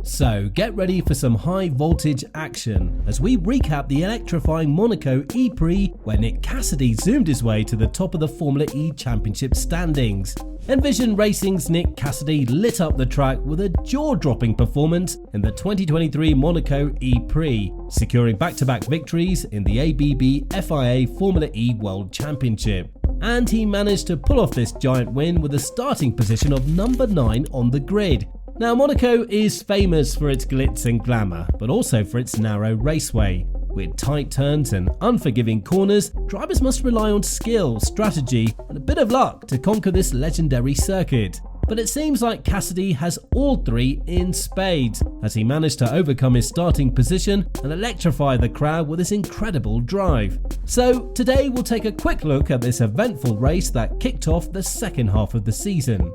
So get ready for some high voltage action as we recap the electrifying Monaco ePrix, where Nick Cassidy zoomed his way to the top of the Formula E Championship standings. Envision Racing's Nick Cassidy lit up the track with a jaw-dropping performance in the 2023 Monaco ePrix, securing back-to-back victories in the ABB FIA Formula E World Championship. And he managed to pull off this giant win with a starting position of number 9 on the grid. Now, Monaco is famous for its glitz and glamour, but also for its narrow raceway. With tight turns and unforgiving corners, drivers must rely on skill, strategy, and a bit of luck to conquer this legendary circuit. But it seems like Cassidy has all three in spades, as he managed to overcome his starting position and electrify the crowd with his incredible drive. So today we'll take a quick look at this eventful race that kicked off the second half of the season.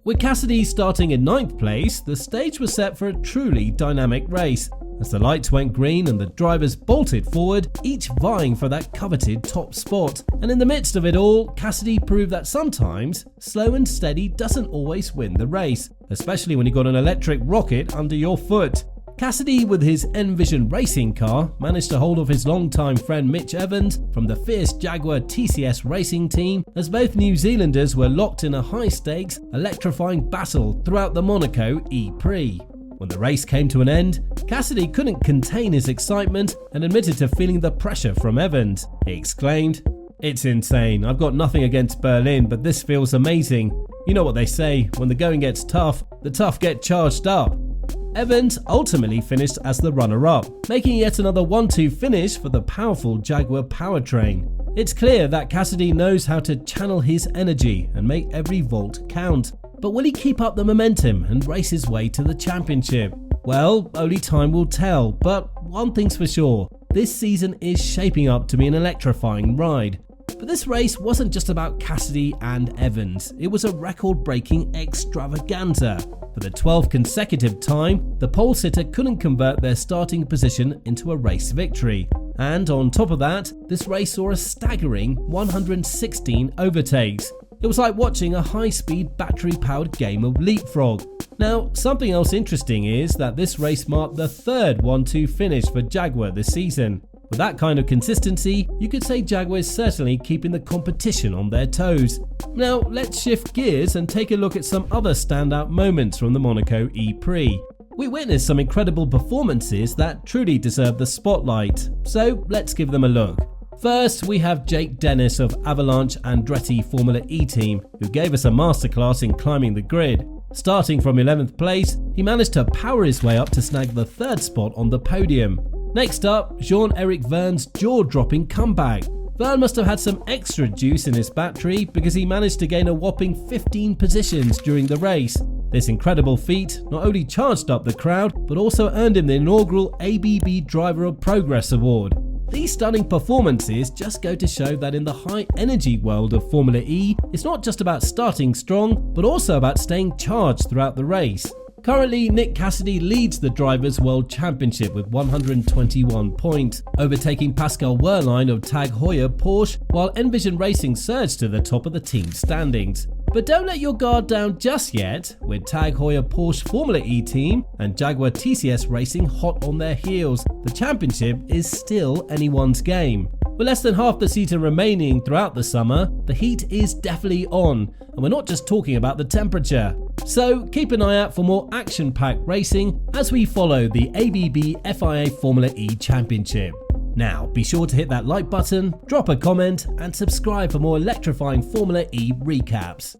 With Cassidy starting in 9th place, the stage was set for a truly dynamic race, as the lights went green and the drivers bolted forward, each vying for that coveted top spot. And in the midst of it all, Cassidy proved that sometimes slow and steady doesn't always win the race, especially when you got an electric rocket under your foot. Cassidy, with his Envision Racing car, managed to hold off his longtime friend Mitch Evans from the fierce Jaguar TCS racing team, as both New Zealanders were locked in a high-stakes, electrifying battle throughout the Monaco ePrix. When the race came to an end, Cassidy couldn't contain his excitement and admitted to feeling the pressure from Evans. He exclaimed, "It's insane. I've got nothing against Berlin, but this feels amazing. You know what they say, when the going gets tough, the tough get charged up." Evans ultimately finished as the runner-up, making yet another 1-2 finish for the powerful Jaguar powertrain. It's clear that Cassidy knows how to channel his energy and make every volt count. But will he keep up the momentum and race his way to the championship? Well, only time will tell, but one thing's for sure, this season is shaping up to be an electrifying ride. But this race wasn't just about Cassidy and Evans, it was a record-breaking extravaganza. For the 12th consecutive time, the pole sitter couldn't convert their starting position into a race victory. And on top of that, this race saw a staggering 116 overtakes. It was like watching a high-speed battery-powered game of leapfrog. Now, something else interesting is that this race marked the third 1-2 finish for Jaguar this season. With that kind of consistency, you could say Jaguar is certainly keeping the competition on their toes. Now, let's shift gears and take a look at some other standout moments from the Monaco ePrix. We witnessed some incredible performances that truly deserve the spotlight, so let's give them a look. First, we have Jake Dennis of Avalanche Andretti Formula E team, who gave us a masterclass in climbing the grid. Starting from 11th place, he managed to power his way up to snag the 3rd spot on the podium. Next up, Jean-Eric Vergne's jaw-dropping comeback. Vergne must have had some extra juice in his battery because he managed to gain a whopping 15 positions during the race. This incredible feat not only charged up the crowd, but also earned him the inaugural ABB Driver of Progress Award. These stunning performances just go to show that in the high-energy world of Formula E, it's not just about starting strong, but also about staying charged throughout the race. Currently, Nick Cassidy leads the Drivers' World Championship with 121 points, overtaking Pascal Wehrlein of Tag Heuer Porsche, while Envision Racing surged to the top of the team standings. But don't let your guard down just yet, with Tag Heuer Porsche Formula E team and Jaguar TCS Racing hot on their heels. The championship is still anyone's game. With less than half the season remaining throughout the summer, the heat is definitely on, and we're not just talking about the temperature. So keep an eye out for more action-packed racing as we follow the ABB FIA Formula E Championship. Now, be sure to hit that like button, drop a comment, and subscribe for more electrifying Formula E recaps.